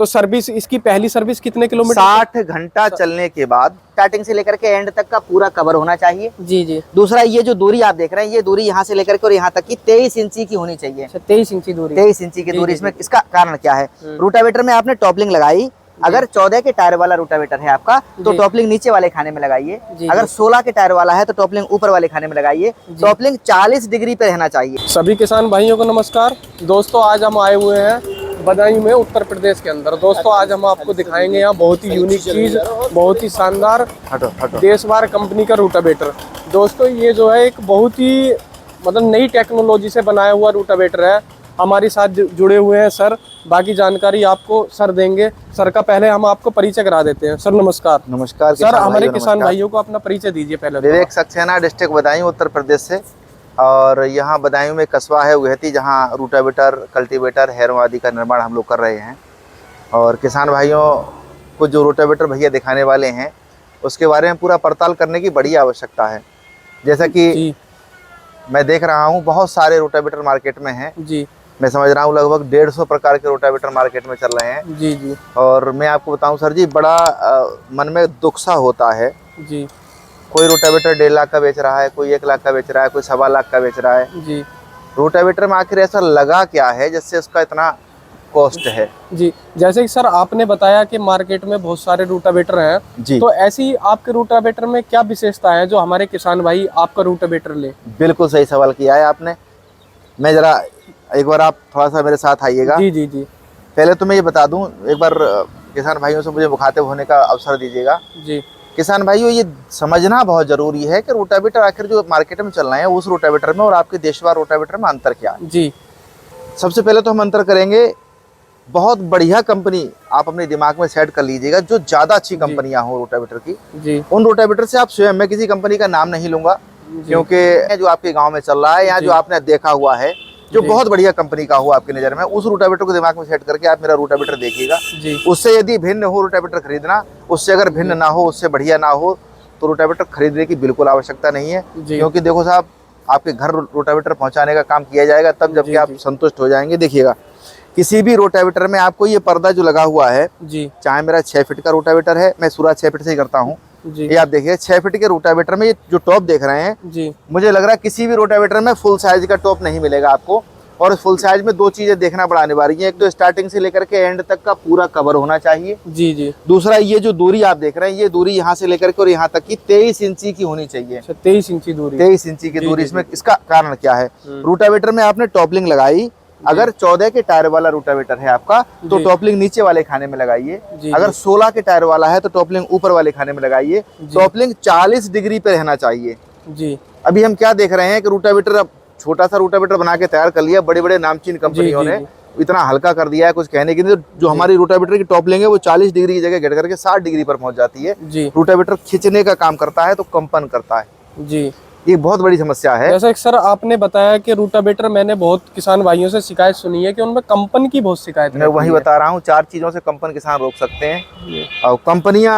तो सर्विस इसकी पहली सर्विस कितने किलोमीटर? 60 घंटा चलने के बाद स्टार्टिंग से लेकर के एंड तक का पूरा कवर होना चाहिए। जी जी। दूसरा, ये जो दूरी आप देख रहे हैं, ये दूरी यहाँ से लेकर के और यहाँ तक की 23 इंची की होनी चाहिए। 23 इंची दूरी। 23 इंची की दूरी। इसमें इसका कारण क्या है? रूटावेटर में आपने टॉपलिंग लगाई, अगर 14 के टायर वाला रूटावेटर है आपका तो टॉपलिंग नीचे वाले खाने में लगाइए। अगर 16 के टायर वाला है तो टॉपलिंग ऊपर वाले खाने में लगाइए। टॉपलिंग 40 डिग्री पे रहना चाहिए। सभी किसान भाइयों को नमस्कार। दोस्तों आज हम आए हुए हैं बदायूं में, उत्तर प्रदेश के अंदर। दोस्तों आज हम आपको दिखाएंगे यहाँ बहुत ही यूनिक चीज, बहुत ही शानदार देशवार कंपनी का रूटावेटर। दोस्तों ये जो है एक बहुत ही मतलब नई टेक्नोलॉजी से बनाया हुआ रूटावेटर है। हमारे साथ जुड़े हुए हैं सर, बाकी जानकारी आपको सर देंगे। सर का पहले हम आपको परिचय करा देते हैं। सर नमस्कार। नमस्कार सर, हमारे किसान भाइयों को अपना परिचय दीजिए पहले। विवेक सक्सेना, डिस्ट्रिक्ट बदायूं, उत्तर प्रदेश से। और यहाँ बदायूं में कस्बा है उगहती, जहाँ रूटावेटर, कल्टीवेटर, हैरों आदि का निर्माण हम लोग कर रहे हैं। और किसान भाइयों को जो रूटावेटर भैया दिखाने वाले हैं उसके बारे में पूरा पड़ताल करने की बड़ी आवश्यकता है। जैसा कि मैं देख रहा हूँ बहुत सारे रूटावेटर मार्केट में हैं जी। मैं समझ रहा हूँ लगभग 150 प्रकार के रोटावेटर मार्केट में चल रहे हैं जी जी। और मैं आपको बताऊं सर जी, बड़ा मन में दुख सा होता है जी। कोई रोटावेटर 1.5 लाख का बेच रहा है, कोई 1 लाख का बेच रहा है, कोई 1.25 लाख का बेच रहा है जी। रोटावेटर में आखिर ऐसा लगा क्या है जिससे उसका इतना कॉस्ट है जी? जैसे कि सर आपने बताया कि मार्केट में बहुत सारे रूटावेटर हैं जी, तो ऐसी आपके रूटावेटर में क्या विशेषता है जो हमारे किसान भाई आपका रूटावेटर ले? बिल्कुल सही सवाल किया है आपने। मैं जरा एक बार आप थोड़ा सा मेरे साथ आइएगा जी जी जी। पहले तो मैं ये बता दूं, एक बार किसान भाइयों से मुझे मुखातिब होने का अवसर दीजिएगा जी। किसान भाइयों ये समझना बहुत जरूरी है कि रोटावेटर आखिर जो मार्केट में चल रहे हैं उस रोटावेटर में और आपके देशवार रोटावेटर में अंतर क्या है जी। सबसे पहले तो हम अंतर करेंगे, बहुत बढ़िया कंपनी आप अपने दिमाग में सेट कर लीजिएगा, जो ज्यादा अच्छी कंपनियां हो रोटावेटर की जी। उन रोटावेटर से आप स्वयं, मैं किसी कंपनी का नाम नहीं लूंगा क्योंकि जो आपके गाँव में चल रहा है या जो आपने देखा हुआ है जो बहुत बढ़िया कंपनी का हो आपकी नज़र में, उस रोटावेटर को दिमाग में सेट करके आप मेरा रोटावेटर देखिएगा। उससे यदि भिन्न हो रोटावेटर खरीदना, उससे अगर भिन्न ना हो, उससे बढ़िया ना हो, तो रोटावेटर खरीदने की बिल्कुल आवश्यकता नहीं है। क्योंकि देखो साहब, आपके घर रोटावेटर पहुंचाने का काम किया जाएगा तब जबकि आप संतुष्ट हो जाएंगे। देखिएगा किसी भी रोटावेटर में आपको ये पर्दा जो लगा हुआ है जी, चाहे मेरा 6 फीट का रोटावेटर है, मैं शुरुआत 6 फीट से ही करता हूँ जी। ये आप देखिए 6 फीट के रोटावेटर में ये जो टॉप देख रहे हैं जी, मुझे लग रहा है किसी भी रोटावेटर में फुल साइज का टॉप नहीं मिलेगा आपको। और फुल साइज में 2 चीजें देखना बड़ा अनिवार्य है। एक तो स्टार्टिंग से लेकर के एंड तक का पूरा कवर होना चाहिए जी जी। दूसरा, ये जो दूरी आप देख रहे हैं, ये दूरी यहाँ से लेकर के और यहाँ तक की 23 इंची की होनी चाहिए। 23 इंची दूरी, 23 इंची की दूरी। इसमें इसका कारण क्या है? रूटावेटर में आपने टॉपलिंग लगाई, अगर 14 के टायर वाला रूटावेटर है आपका तो टॉपलिंग नीचे वाले खाने में लगाइए। अगर 16 के टायर वाला है तो टॉपलिंग ऊपर वाले खाने में लगाइए। टॉपलिंग 40 डिग्री पे रहना चाहिए जी। अभी हम क्या देख रहे हैं कि रूटावेटर, अब छोटा सा रूटावेटर बना के तैयार कर लिया, बड़े बड़े नामचीन कंपनियों ने इतना हल्का कर दिया है कुछ कहने की नहीं। जो हमारी रूटावेटर की टॉपलिंग है वो 40 डिग्री की जगह घट करके 60 डिग्री पर पहुंच जाती है। रूटावेटर खींचने का काम करता है तो कंपन करता है जी। ये बहुत बड़ी समस्या है। जैसा सर आपने बताया कि रूटावेटर, मैंने बहुत किसान भाइयों से शिकायत सुनी है कि उनमें कंपन की बहुत शिकायत है। मैं वही बता रहा हूँ, 4 चीजों से कंपन किसान रोक सकते हैं और कंपनियां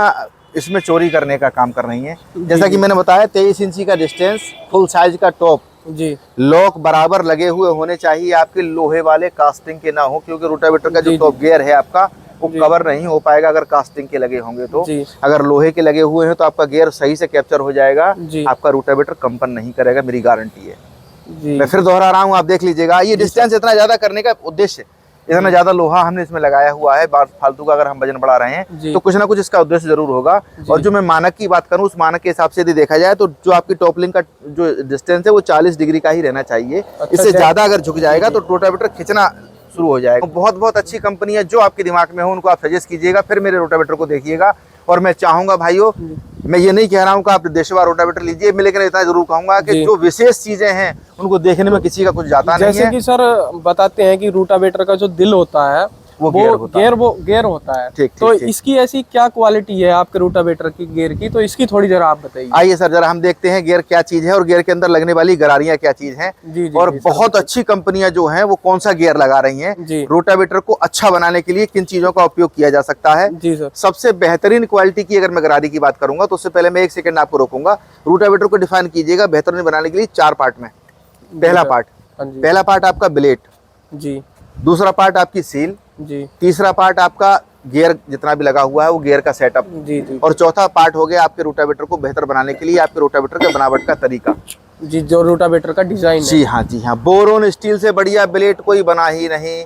इसमें चोरी करने का काम कर रही हैं। जैसा कि मैंने बताया 23 इंची का डिस्टेंस, फुल साइज का टॉप जी, लॉक बराबर लगे हुए होने चाहिए आपके, लोहे वाले कास्टिंग के ना हो, क्योंकि रोटावेटर का जो टॉप गियर है आपका वो कवर नहीं हो पाएगा अगर कास्टिंग के लगे होंगे तो। अगर लोहे के लगे हुए हैं तो आपका गियर सही से कैप्चर हो जाएगा, आपका रोटावेटर कंपन नहीं करेगा, मेरी गारंटी है जी। मैं फिर दोहरा रहा हूँ, आप देख लीजिएगा। ये डिस्टेंस इतना ज्यादा करने का उद्देश्य, इतना ज्यादा लोहा हमने इसमें लगाया हुआ है, फालतू का अगर हम वजन बढ़ा रहे हैं तो कुछ ना कुछ इसका उद्देश्य जरूर होगा। और जो मैं मानक की बात करूं, उस मानक के हिसाब से यदि देखा जाए तो जो आपकी टॉपलिंग का जो डिस्टेंस है वो 40 डिग्री का ही रहना चाहिए। इससे ज्यादा अगर झुक जाएगा तो रोटावेटर खींचना शुरू हो जाएगा। बहुत बहुत अच्छी कंपनी है, जो आपके दिमाग में हो उनको आप सजेस्ट कीजिएगा, फिर मेरे रोटावेटर को देखिएगा। और मैं चाहूंगा भाइयों, मैं ये नहीं कह रहा हूँ कि आप देशवार रोटावेटर लीजिए, मैं लेकिन इतना जरूर कहूंगा कि जो विशेष चीजें हैं उनको देखने में किसी का कुछ जाता नहीं है। जैसे कि सर बताते हैं कि रोटावेटर का जो दिल होता है वो गियर होता है। ठीक, तो इसकी ऐसी क्या क्वालिटी है आपके रोटावेटर की गियर की, तो इसकी थोड़ी जरा आप बताइए। आइए सर, जरा हम देखते हैं गियर क्या चीज है और गियर के अंदर लगने वाली गरारियां क्या चीज हैं और बहुत अच्छी कंपनियां जो हैं वो कौन सा गियर लगा रही हैं। रोटावेटर को अच्छा बनाने के लिए किन चीजों का उपयोग किया जा सकता है जी सर। सबसे बेहतरीन क्वालिटी की अगर मैं गरारी की बात करूंगा तो उससे पहले मैं 1 सेकंड आपको रोकूंगा। रोटावेटर को डिफाइन कीजिएगा बेहतरीन बनाने के लिए 4 पार्ट में। पहला पार्ट आपका ब्लेड जी, दूसरा पार्ट आपकी सील जी, तीसरा पार्ट आपका गियर जितना भी लगा हुआ है वो गियर का सेटअप। जी जी। और चौथा पार्ट हो गया आपके रोटावेटर को बेहतर बनाने के लिए आपके रोटावेटर के बनावट का तरीका। जी, जो रोटावेटर का डिजाइन है। जी हाँ, जी हाँ। बोरोन स्टील से बढ़िया ब्लेड कोई बना ही नहीं।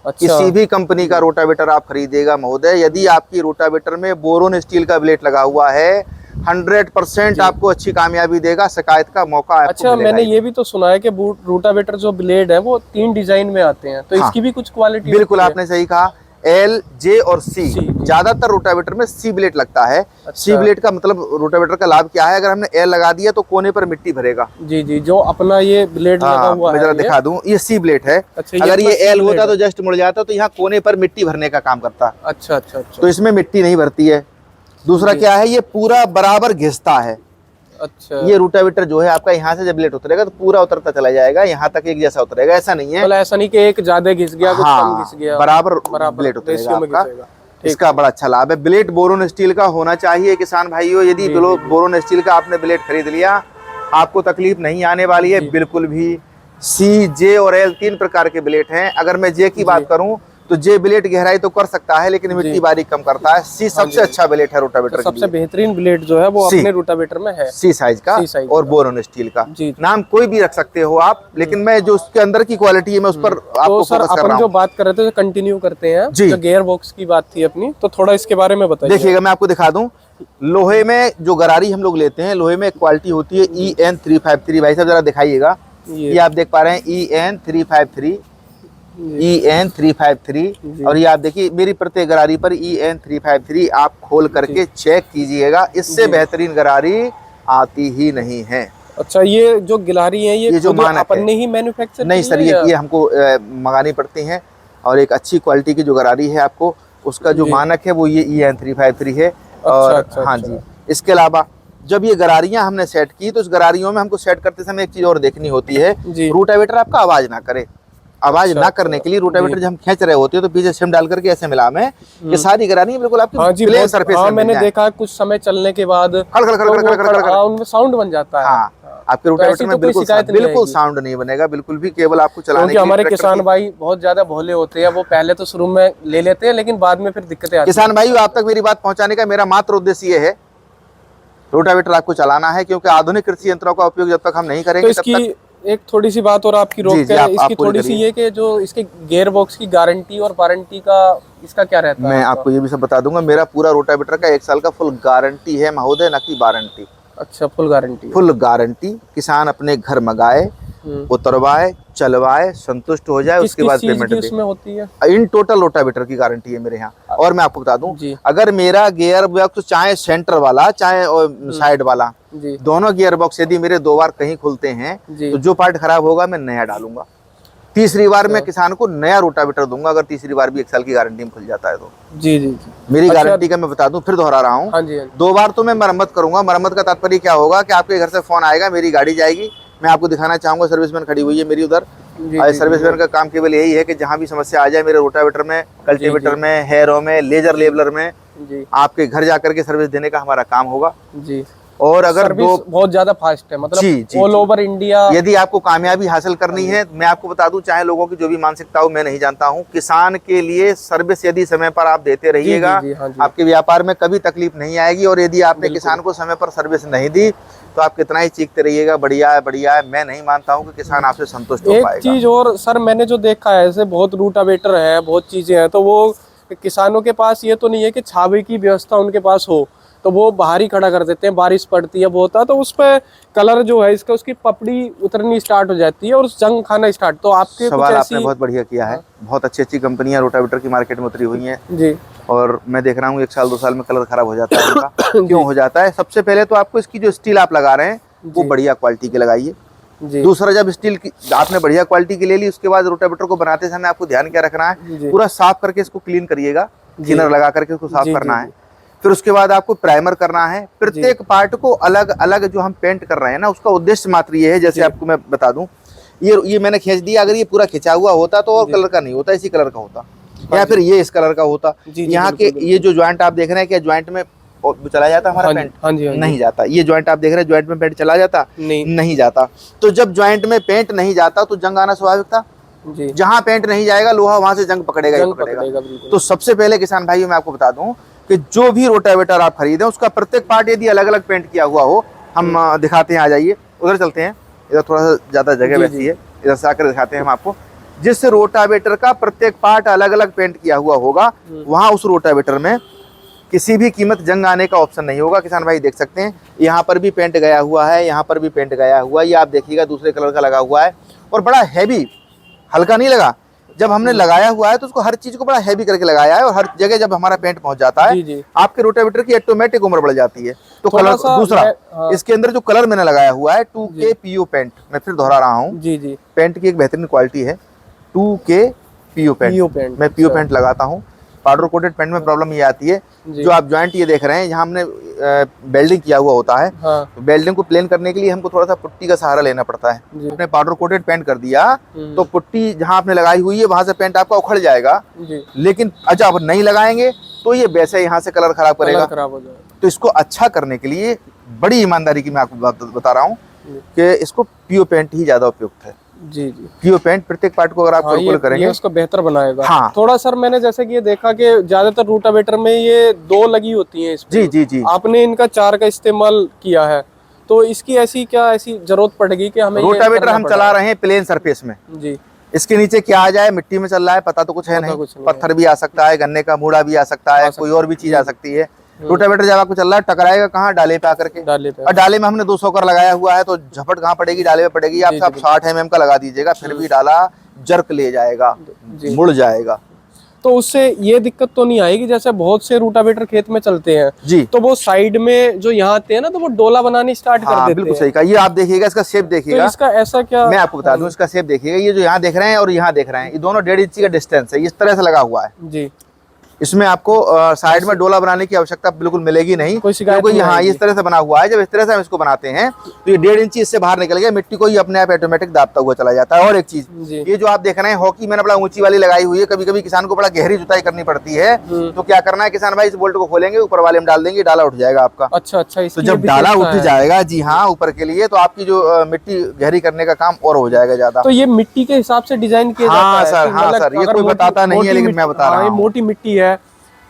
अच्छा। किसी भी कंपनी का रोटावेटर आप खरीदेगा महोदय, यदि आपकी रोटावेटर में बोरोन स्टील का ब्लेड लगा हुआ है, 100% आपको अच्छी कामयाबी देगा, शिकायत का मौका आपको अच्छा, मिलेगा मैंने ही। ये भी तो सुना है कि रोटावेटर जो ब्लेड है वो 3 डिजाइन में आते हैं, तो हाँ, इसकी भी कुछ क्वालिटी बिल्कुल होती है? आपने सही कहा। एल, जे और सी। जी। ज्यादातर रोटावेटर में सी ब्लेड लगता है। अच्छा। सी ब्लेड का मतलब रोटावेटर का लाभ क्या है, अगर हमने एल लगा दिया तो कोने पर मिट्टी भरेगा। जी जी, जो अपना ये ब्लेड लगा हुआ मैं है जरा ये। दिखा दूं, ये सी ब्लेड है। अच्छा, अगर अपना ये C एल ब्लेड होता है। तो जस्ट मुड़ जाता, तो यहाँ कोने पर मिट्टी भरने का काम करता। अच्छा अच्छा अच्छा। तो इसमें मिट्टी नहीं भरती है। दूसरा जी। क्या है, ये पूरा बराबर घिसता है। अच्छा, ये रोटावेटर जो है आपका यहाँ से जब ब्लेड उतरेगा तो पूरा उतरता चला जाएगा, यहाँ तक एक जैसा उतरेगा, ऐसा नहीं है। मतलब ऐसा नहीं कि एक ज्यादा घिस गया, कुछ कम घिस गया, बराबर ब्लेड उतरेगा रेशियो में आपका। घिसेगा। इसका बड़ा अच्छा लाभ है। ब्लेड बोरोन स्टील का होना चाहिए किसान भाइयों। यदि बोरोन स्टील का आपने ब्लेड खरीद लिया, आपको तकलीफ नहीं आने वाली है बिल्कुल भी। सी, जे और एल 3 प्रकार के ब्लेड हैं। अगर मैं जे की बात करूं तो जे ब्लेड गहराई तो कर सकता है लेकिन मिट्टी बारीक कम करता है। सी सबसे अच्छा ब्लेड है रोटावेटर के लिए। सबसे बेहतरीन ब्लेड जो है वो अपने रोटावेटर में है, सी साइज का और बोरोन स्टील का। नाम कोई भी रख सकते हो आप, लेकिन मैं जो उसके अंदर की क्वालिटी है मैं उस पर आपको तो सर फोकस कर रहा अपन जो हूं। बात कर रहे थे कंटिन्यू करते हैं, जो गियर बॉक्स की बात थी अपनी, तो थोड़ा इसके बारे में बताइए। देखिएगा, मैं आपको दिखा दूं। लोहे में जो गरारी हम लोग लेते हैं, लोहे में एक क्वालिटी होती है EN353। भाई साहब जरा दिखाइएगा, ये आप देख पा रहे हैं EN353, EN353। और ये आप देखिए मेरी प्रत्येक गरारी पर EN353 आप खोल करके चेक कीजिएगा, इससे बेहतरीन गरारी आती ही नहीं है। अच्छा, ये जो गिलारी है ये जो मानक अपन ने ही मैन्युफैक्चर नहीं सर, ये हमको मंगानी पड़ती हैं। और एक अच्छी क्वालिटी की जो गरारी है आपको, उसका जो मानक है वो ये EN353 है। और हाँ जी, इसके अलावा जब ये गरारियां हमने सेट की तो इस गरारियों में हमको सेट करते समय एक चीज और देखनी होती है, रोटावेटर आपका आवाज ना करे। आवाज ना करने के लिए रोटावेटर जब हम खींच रहे होते हैं तो पीछे सिम डाल करके ऐसे मिला में कि सारी गरारियां बिल्कुल आपकी प्लेन सरफेस में मैंने देखा कुछ समय चलने के बाद उनमें साउंड बन जाता है। हाँ, आपके रोटावेटर में बिल्कुल साउंड नहीं बनेगा, बिल्कुल भी। केवल आपको चलाने क्योंकि हमारे किसान भाई बहुत ज्यादा भोले होते हैं, वो पहले तो शुरू में ले लेते हैं लेकिन बाद में फिर दिक्कतें आती हैं। किसान भाई, आप तक मेरी बात पहुंचाने का मेरा मात्र उद्देश्य ये है, रोटावेटर आपको चलाना है, क्योंकि आधुनिक कृषि यंत्रों का उपयोग जब तक हम नहीं करेंगे तब तक। एक थोड़ी सी बात और आपकी रोक के इसकी थोड़ी सी ये कि जो इसके गियर बॉक्स की गारंटी और वारंटी का इसका क्या रहता है? मैं आपको ये भी सब बता दूंगा। मेरा पूरा रोटावेटर का 1 साल का फुल गारंटी है महोदय, न कि वारंटी। अच्छा, फुल गारंटी? Full guarantee. किसान अपने घर मंगाए, उतरवाए, चलवाए, संतुष्ट हो जाए, उसके बाद पेमेंट दे। उसमें होती है इन टोटल रोटावेटर की गारंटी है मेरे यहाँ। और मैं आपको बता दूं, अगर मेरा गियर बॉक्स चाहे सेंटर वाला चाहे साइड वाला, दोनों गियर बॉक्स यदि मेरे 2 बार कहीं खुलते हैं तो जो पार्ट खराब होगा मैं नया डालूंगा। तीसरी बार मैं किसान को नया रोटावेटर दूंगा, अगर तीसरी बार भी 1 साल की गारंटी में खुल जाता है तो। जी जी जी। मेरी गारंटी का मैं बता दूं, फिर दोहरा रहा हूँ। 2 बार तो मैं मरम्मत करूंगा। मरम्मत का तात्पर्य क्या होगा कि आपके घर से फोन आएगा, मेरी गाड़ी जाएगी, मैं आपको दिखाना चाहूंगा, सर्विसमैन खड़ी हुई है मेरी उधर। सर्विसमैन का काम केवल यही है कि जहां भी समस्या आ जाए मेरे रोटावेटर में, कल्टीवेटर में, हैरो में, लेजर लेवलर में, आपके घर जाकर के सर्विस देने का हमारा काम होगा जी। और अगर बहुत ज्यादा फास्ट है, मतलब ऑल ओवर इंडिया। यदि आपको कामयाबी हासिल करनी है, मैं आपको बता दूं, चाहे लोगों की जो भी मानसिकता हो मैं नहीं जानता हूं, किसान के लिए सर्विस यदि समय पर आप देते रहिएगा, आपके व्यापार में कभी तकलीफ नहीं आएगी। और यदि आपने किसान को समय पर सर्विस नहीं दी तो आप कितना ही चीखते रहिएगा बढ़िया है बढ़िया है, मैं नहीं मानता हूं कि किसान आपसे संतुष्ट हो पाएगा। एक चीज और सर, मैंने जो देखा है, ऐसे बहुत रूटावेटर है, बहुत चीजें हैं, तो वो किसानों के पास ये तो नहीं है कि छावे की व्यवस्था उनके पास हो, तो वो बाहर ही खड़ा कर देते हैं, बारिश पड़ती है बहुत, तो उस पे कलर जो है इसका, उसकी पपड़ी उतरनी स्टार्ट हो जाती है और जंग खाना स्टार्ट। तो आपके सवाल आपने बहुत बढ़िया किया है। बहुत अच्छी अच्छी कंपनियां रोटावेटर की मार्केट में उतरी हुई हैं जी, और मैं देख रहा हूँ 1 साल 2 साल में कलर खराब हो जाता है उनका। क्यों हो जाता है? सबसे पहले तो आपको इसकी जो स्टील आप लगा रहे हैं वो बढ़िया क्वालिटी की लगाइए। दूसरा, जब स्टील की आपने बढ़िया क्वालिटी की ले ली, उसके बाद रोटावेटर को बनाते समय आपको ध्यान क्या रखना है, पूरा साफ करके इसको क्लीन करिएगा, थिनर लगा करके उसको साफ करना है। फिर उसके बाद आपको प्राइमर करना है। प्रत्येक पार्ट को अलग अलग जो हम पेंट कर रहे हैं ना, उसका उद्देश्य मात्र ये है, जैसे आपको मैं बता दूं, ये मैंने खींच दिया, अगर ये पूरा खिंचा हुआ होता तो और कलर का नहीं होता, इसी कलर का होता, या फिर ये इस कलर का होता। यहाँ के ये जो ज्वाइंट आप देख रहे हैं, क्या ज्वाइंट में चला जाता हमारा पेंट? नहीं जाता। ये ज्वाइंट आप देख रहे हैं, ज्वाइंट में पेंट चला जाता? नहीं जाता। तो जब ज्वाइंट में पेंट नहीं जाता तो जंग आना स्वाभाविक था। जी। जहाँ पेंट नहीं जाएगा लोहा वहां से जंग पकड़ेगा ही पकड़ेगा। तो सबसे पहले किसान भाइयों मैं आपको बता दूं कि जो भी रोटावेटर आप खरीदें उसका प्रत्येक पार्ट यदि अलग अलग पेंट किया हुआ हो, हम दिखाते हैं, आ जाइए उधर चलते हैं, इधर थोड़ा सा ज्यादा जगह वैसी है, इधर से आकर दिखाते हैं हम आपको। जिस रोटावेटर का प्रत्येक पार्ट अलग अलग पेंट किया हुआ होगा वहां उस रोटावेटर में किसी भी कीमत जंग आने का ऑप्शन नहीं होगा। किसान भाई देख सकते हैं यहाँ पर भी पेंट गया हुआ है, यहाँ पर भी पेंट गया हुआ है, ये आप देखिएगा दूसरे कलर का लगा हुआ है और बड़ा हैवी, हल्का नहीं लगा। जब हमने लगाया हुआ है तो उसको हर चीज को बड़ा हैवी करके लगाया है और हर जगह जब हमारा पेंट पहुंच जाता है आपके रोटावेटर की ऑटोमेटिक उम्र बढ़ जाती है। तो कलर दूसरा इसके अंदर जो कलर मैंने लगाया हुआ है 2K PU पेंट, मैं फिर दोहरा रहा हूँ, पेंट की एक बेहतरीन क्वालिटी है 2K PU पेंट। मैं PU पेंट लगाता हूँ। पाउडर कोटेड पेंट में प्रॉब्लम ये आती है, जो आप जॉइंट ये देख रहे हैं यहाँ हमने बेल्डिंग किया हुआ होता है, तो बेल्डिंग को प्लेन करने के लिए हमको थोड़ा सा पुट्टी का सहारा लेना पड़ता है। आपने पाउडर कोटेड पेंट कर दिया तो पुट्टी जहाँ आपने लगाई हुई है वहां से पेंट आपका उखड़ जाएगा, लेकिन अच्छा आप नहीं लगाएंगे तो ये वैसे यहाँ से कलर खराब करेगा। तो इसको अच्छा करने के लिए बड़ी ईमानदारी की मैं आपको बता रहा हूँ कि इसको PU पेंट ही ज्यादा उपयुक्त है। जी। PU पेंट प्रत्येक पार्ट को अगर आप बिल्कुल करेंगे उसको बेहतर बनाएगा। हाँ। थोड़ा सर मैंने जैसे कि ये देखा कि ज्यादातर रोटावेटर में ये 2 लगी होती हैं इसमें। जी। आपने इनका 4 का इस्तेमाल किया है, तो इसकी ऐसी जरूरत पड़ेगी कि हमें रोटावेटर हम चला रहे हैं प्लेन सरफेस में जी, इसके नीचे क्या आ जाए, मिट्टी में चल रहा है पता तो कुछ है नहीं, पत्थर भी आ सकता है, गन्ने का मूड़ा भी आ सकता है, कोई और भी चीज आ सकती है। रोटावेटर जब आपको चल रहा है टकराएगा कहाँ, डाले पे आकर के। और डाले में हमने 200 कर लगाया हुआ है तो झपट कहाँ पड़ेगी, डाले में पड़ेगी। आप 60 mm का लगा दीजिएगा फिर भी डाला जर्क ले जाएगा, मुड़ जाएगा। तो उससे ये दिक्कत तो नहीं आएगी, जैसे बहुत से रोटावेटर खेत में चलते हैं जी, तो वो साइड में जो यहाँ आते हैं ना तो वो डोला बनानी स्टार्ट कर देते हैं। बिल्कुल सही कहा। ये आप देखिएगा इसका शेप देखिएगा, तो इसका ऐसा क्या मैं आपको बता दूं, इसका शेप देखिएगा, ये जो यहाँ देख रहे हैं और यहाँ देख रहे हैं ये दोनों 1.5 इंच का डिस्टेंस है, इस तरह से लगा हुआ है जी। इसमें आपको साइड में डोला बनाने की आवश्यकता बिल्कुल मिलेगी नहीं, क्योंकि यहाँ इस तरह से बना हुआ है। जब इस तरह से हम इसको बनाते हैं तो ये 1.5 इंच इससे बाहर निकल गया, मिट्टी को ही अपने आप ऑटोमेटिक दाबता हुआ चला जाता है। और एक चीज ये जो आप देख रहे हैं हॉकी मैंने बड़ा ऊंची वाली लगाई हुई है, कभी कभी किसान को बड़ा गहरी जुताई करनी पड़ती है, तो क्या करना है किसान भाई, इस बोल्ट को खोलेंगे ऊपर वाले में डाल देंगे, डाला उठ जाएगा आपका। अच्छा, तो जब डाला उठ जाएगा जी हाँ ऊपर के लिए, तो आपकी जो मिट्टी गहरी करने का काम और हो जाएगा ज्यादा। तो ये मिट्टी के हिसाब से डिजाइन किया जाता है? हाँ सर, ये कोई बताता नहीं है लेकिन मैं बता रहा हूँ, मोटी मिट्टी है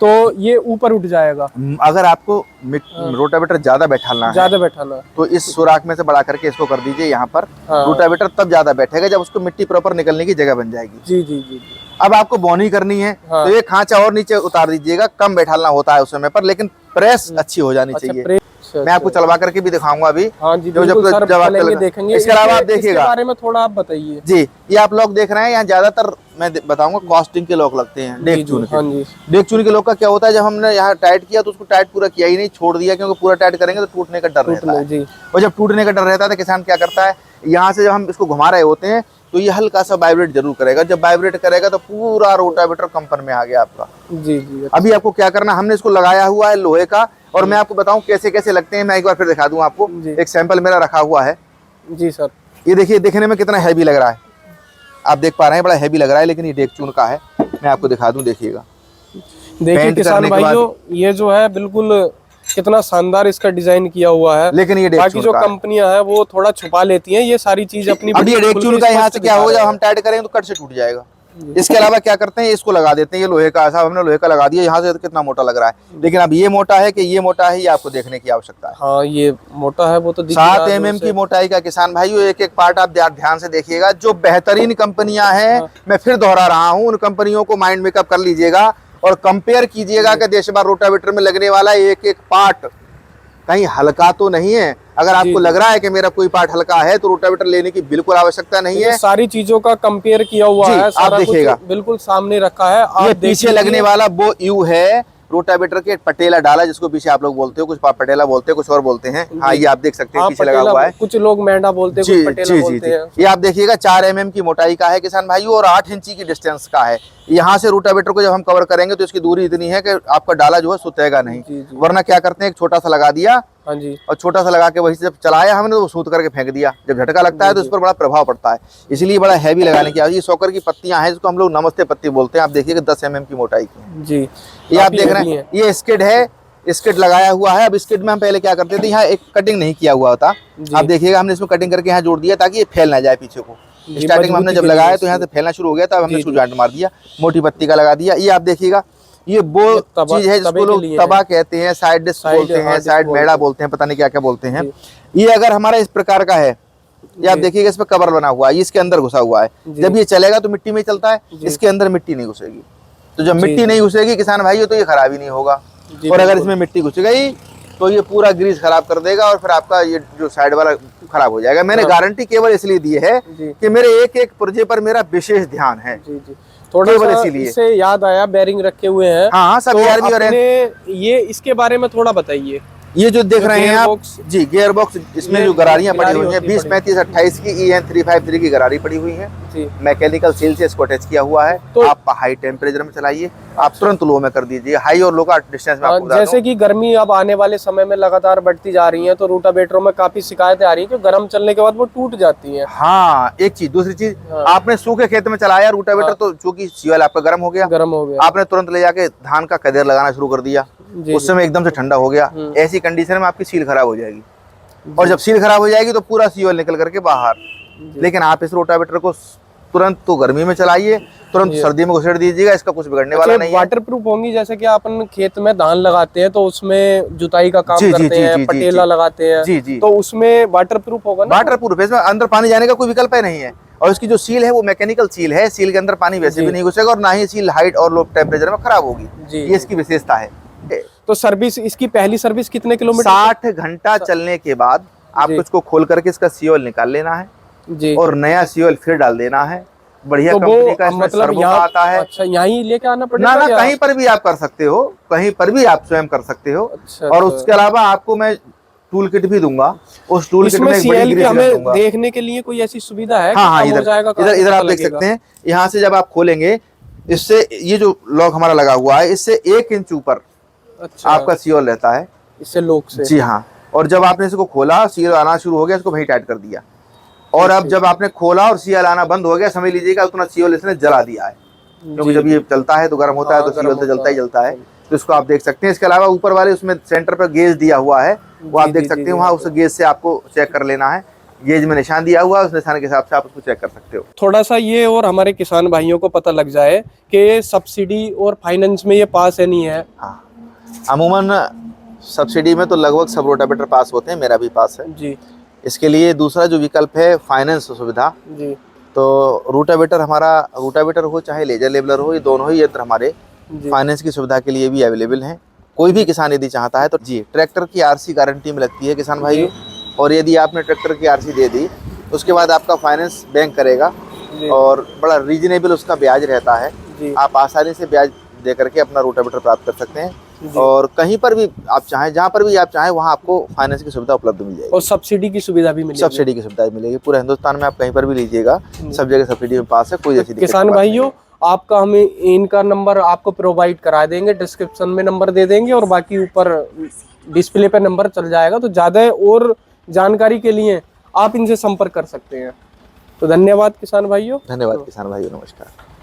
तो ये ऊपर उठ जाएगा। अगर आपको रोटावेटर ज्यादा बैठाना है तो इस सुराख में से बढ़ा करके इसको कर दीजिए यहाँ पर। रोटावेटर तब ज्यादा बैठेगा जब उसको मिट्टी प्रॉपर निकलने की जगह बन जाएगी। जी। अब आपको बोनी करनी है तो ये खांचा और नीचे उतार दीजिएगा, कम बैठाना होता है उस समय पर, लेकिन प्रेस अच्छी हो जानी चाहिए। मैं आपको चलवा करके भी दिखाऊंगा अभी। हाँ जी, जब देखेंगे। इसके अलावा आप देखिएगा, इसके बारे में थोड़ा आप बताइए जी। ये आप लोग देख रहे हैं यहाँ ज्यादातर मैं बताऊंगा कॉस्टिंग के लॉक लगते हैं, डेक चून के। डेक चून के लॉक का क्या होता है, जब हमने यहाँ टाइट किया तो उसको टाइट पूरा किया ही नहीं, छोड़ दिया, क्योंकि पूरा टाइट करेंगे तो टूटने का डर रहता है। और जब टूटने का डर रहता है तो किसान क्या करता है, यहाँ से जब हम इसको घुमा रहे होते हैं तो ये हल्का सा वाइब्रेट जरूर करेगा। जब वाइब्रेट करेगा तो पूरा रोटावेटर कंपन में आ गया आपका। जी। अभी आपको क्या करना, हमने इसको लगाया हुआ है लोहे का, और मैं आपको बताऊं कैसे कैसे लगते हैं, मैं एक बार फिर दिखा दूं आपको। एक सैंपल मेरा रखा हुआ है जी सर। ये देखिए, देखने में कितना हैवी लग रहा है, आप देख पा रहे हैं, बड़ा हैवी लग रहा है, लेकिन ये डेक चून का है। मैं आपको दिखा दूं, देखिएगा। देखिए किसान भाइयों, ये जो है बिल्कुल कितना शानदार इसका डिजाइन किया हुआ है, लेकिन ये बाकी जो कंपनियां हैं वो थोड़ा छुपा लेती हैं ये सारी चीज अपनी। अब ये डेक चून का यहाँ से क्या होगा, जब हम टाइट करेंगे तो कट से टूट जाएगा। इसके अलावा क्या करते हैं, इसको लगा देते हैं, ये लोहे का, साहब हमने लोहे का लगा दिया, यहाँ से कितना मोटा लग रहा है, लेकिन अब ये मोटा है कि ये मोटा है, ये आपको देखने की आवश्यकता है। हाँ, ये मोटा है, वो तो 7 mm की मोटाई का। किसान भाइयों एक एक पार्ट आप ध्यान से देखिएगा। जो बेहतरीन कंपनियां हैं, मैं फिर दोहरा रहा हूँ, उन कंपनियों को माइंड मेकअप कर लीजिएगा और कंपेयर कीजिएगा कि देशभर रोटावेटर में लगने वाला एक एक पार्ट कहीं हल्का तो नहीं है। अगर आपको लग रहा है कि मेरा कोई पार्ट हल्का है तो रोटावेटर लेने की बिल्कुल आवश्यकता नहीं है। सारी चीजों का कंपेयर किया हुआ है, आप देखिएगा, बिल्कुल सामने रखा है। ये पीछे लगने वाला वो यू है रोटावेटर के, पटेला डाला जिसको पीछे आप लोग बोलते हो, कुछ पटेला बोलते हैं, कुछ और बोलते हैं। हाँ, ये आप देख सकते हैं पीछे लगा हुआ है, कुछ लोग मेंढा बोलते हैं, कुछ पटेला बोलते हैं। ये आप देखिएगा 4 mm की मोटाई का है किसान भाइयों, और 8 इंची की डिस्टेंस का है। यहाँ से रोटावेटर को जब हम कवर करेंगे तो इसकी दूरी इतनी है कि आपका डाला जो है सुतेगा नहीं। वरना क्या करते हैं, एक छोटा सा लगा दिया, हाँ जी, और छोटा सा लगा के वही से जब चलाया हमने तो सूत करके फेंक दिया। जब झटका लगता है तो इस पर बड़ा प्रभाव पड़ता है, इसलिए बड़ा हैवी लगाने की। ये सौकर की पत्तियां हैं जिसको हम लोग नमस्ते पत्ती बोलते हैं। आप देखिए 10 mm की मोटाई की जी। ये आप देख रहे हैं, ये स्किड है, स्किड लगाया हुआ है। अब स्किड में हम पहले क्या करते थे, यहाँ एक कटिंग नहीं किया हुआ होता। आप देखिएगा हमने इसमें कटिंग करके यहाँ जोड़ दिया ताकि ये फैल ना जाए पीछे को। स्टार्टिंग में हमने जब लगाया तो यहाँ से फैलना शुरू हो गया था, हमने इसको जॉइंट मार दिया, मोटी पत्ती का लगा दिया। ये आप देखिएगा, ये वो चीज है जिसको लोग तवा कहते हैं, साइड डिस्क बोलते हैं, साइड मेड़ा बोलते हैं, पता नहीं क्या क्या बोलते हैं। ये अगर हमारा इस प्रकार का है, ये आप देखिएगा इस पे कवर बना हुआ है, इसके अंदर घुसा हुआ है। जब ये चलेगा तो मिट्टी में चलता है, इसके अंदर मिट्टी नहीं घुसेगी। तो जब मिट्टी नहीं घुसेगी किसान भाइयों तो ये खराब ही नहीं होगा। और अगर इसमें मिट्टी घुस गई तो ये पूरा ग्रीस खराब कर देगा और फिर आपका ये जो साइड वाला खराब हो जाएगा। मैंने गारंटी केवल इसलिए दी है कि मेरे एक एक पुर्जे पर मेरा विशेष ध्यान है। थोड़ा सा इससे याद आया, बेरिंग रखे हुए हैं। हाँ, सब ARB और ये इसके बारे में थोड़ा बताइए। ये जो देख रहे हैं आप जी, गियर बॉक्स, इसमें जो गरारियां पड़ी हुई हैं 20, 35, 28 की EN353 की गरारी पड़ी हुई है। मैकेनिकल सील से इसको अटैच किया हुआ है। तो आप हाई टेम्परेचर में चलाइए, आप तुरंत लो में कर दीजिए, हाई और लो का डिस्टेंस में आपको जैसे कि गर्मी अब आने वाले समय में लगातार बढ़ती जा रही है, तो रूटावेटरों में काफी शिकायतें आ रही है कि गर्म चलने के बाद वो टूट जाती है। हाँ, एक चीज। दूसरी चीज, आपने सूखे खेत में चलाया रूटावेटर, तो चूंकि सीएल आपका गर्म हो गया, आपने तुरंत ले जाके धान का कदेर लगाना शुरू कर दिया, उस समय एकदम से ठंडा हो गया। ऐसी कंडीशन में आपकी सील खराब हो जाएगी, और जब सील खराब हो जाएगी तो पूरा सीएल निकल करके बाहर। लेकिन आप इस रोटावेटर को तुरंत तो गर्मी में चलाइए, तुरंत सर्दी में घुसेड़ दीजिएगा, इसका कुछ बिगड़ने वाला नहीं है। वाटर प्रूफ होंगी, जैसे कि अपन खेत में धान लगाते हैं तो उसमें जुताई का काम करते हैं, पटेला लगाते हैं, तो उसमें वाटर प्रूफ होगा ना? वाटर प्रूफ है, इसमें अंदर पानी जाने का कोई विकल्प ही नहीं है। और इसकी जो सील है वो मैकेनिकल सील है, सील के अंदर पानी वैसे भी नहीं घुसेगा, और ना ही सील हाइट और लो टेम्परेचर में खराब होगी। ये इसकी विशेषता है। तो सर्विस, इसकी पहली सर्विस कितने किलोमीटर? 60 घंटा चलने के बाद आपको इसको खोल करके इसका सीओल निकाल लेना है जी, और नया सीओल फिर डाल देना है। बढ़िया तो कंपनी का इसमें सर्वो का आता है। अच्छा, यहीं लेके आना पड़ेगा? ना, कहीं पर भी आप कर सकते हो, कहीं पर भी आप स्वयं कर सकते हो। अच्छा, और उसके अलावा आपको मैं टूल किट भी दूंगा। उस टूल किट में एक बड़ी ग्रिल दूंगा। देखने के लिए कोई ऐसी सुविधा है? हाँ, इधर आप देख सकते हैं। यहाँ से जब आप खोलेंगे, इससे ये जो लॉक हमारा लगा हुआ है, इससे 1 इंच ऊपर आपका सीओल रहता है, इससे लॉक से। जी हाँ। और जब आपने इसको खोला, सील आना शुरू हो गया, इसको वहीं टाइट कर दिया। और अब जब आपने खोला और सीएल आना बंद हो गया, समझ लीजिएगा उतना सीएल इसने जला दिया है, क्योंकि जब ये चलता है तो गर्म होता है, तो सीएल तो जलता ही जलता है। तो इसको आप देख सकते हैं। इसके अलावा ऊपर वाले उसमें सेंटर पर गेज दिया हुआ है, वो आप देख सकते हैं। वहाँ उस गेज से आपको चेक कर लेना है, गेज में निशान दिया हुआ है, उस निशान के हिसाब से आप उसको चेक कर सकते हो। थोड़ा सा ये और हमारे किसान भाइयों को पता लग जाए कि सब्सिडी और फाइनेंस में ये पास है नहीं है। अमूमन सब्सिडी में तो लगभग सब रोटावेटर पास होते हैं, मेरा भी पास है जी। इसके लिए दूसरा जो विकल्प है फाइनेंस सुविधा जी। तो रोटावेटर हमारा, रोटावेटर हो चाहे लेजर लेवलर हो, ये दोनों ही यंत्र हमारे फाइनेंस की सुविधा के लिए भी अवेलेबल हैं। कोई भी किसान यदि चाहता है तो जी, ट्रैक्टर की आरसी गारंटी में लगती है किसान भाई। और यदि आपने ट्रैक्टर की आरसी दे दी, उसके बाद आपका फाइनेंस बैंक करेगा और बड़ा रीजनेबल उसका ब्याज रहता है। आप आसानी से ब्याज दे करके अपना रोटावेटर प्राप्त कर सकते हैं। और कहीं पर भी आप चाहें, जहाँ पर भी आप चाहें, वहाँ आपको फाइनेंस की सुविधा उपलब्ध मिल जाएगी। और सब्सिडी की सुविधा भी मिलेगी? सब्सिडी की सुविधा मिलेगी। पूरे हिंदुस्तान में आप कहीं पर भी लीजिएगा, सब जगह सब्सिडी में पास है, कोई ऐसी किसान भाइयों, आपका हमें इनका नंबर आपको प्रोवाइड करा देंगे, डिस्क्रिप्शन में नंबर दे देंगे, और बाकी ऊपर डिस्प्ले पे नंबर चल जाएगा। तो ज्यादा और जानकारी के लिए आप इनसे संपर्क कर सकते हैं। तो धन्यवाद किसान भाइयों। धन्यवाद किसान भाइयों, नमस्कार।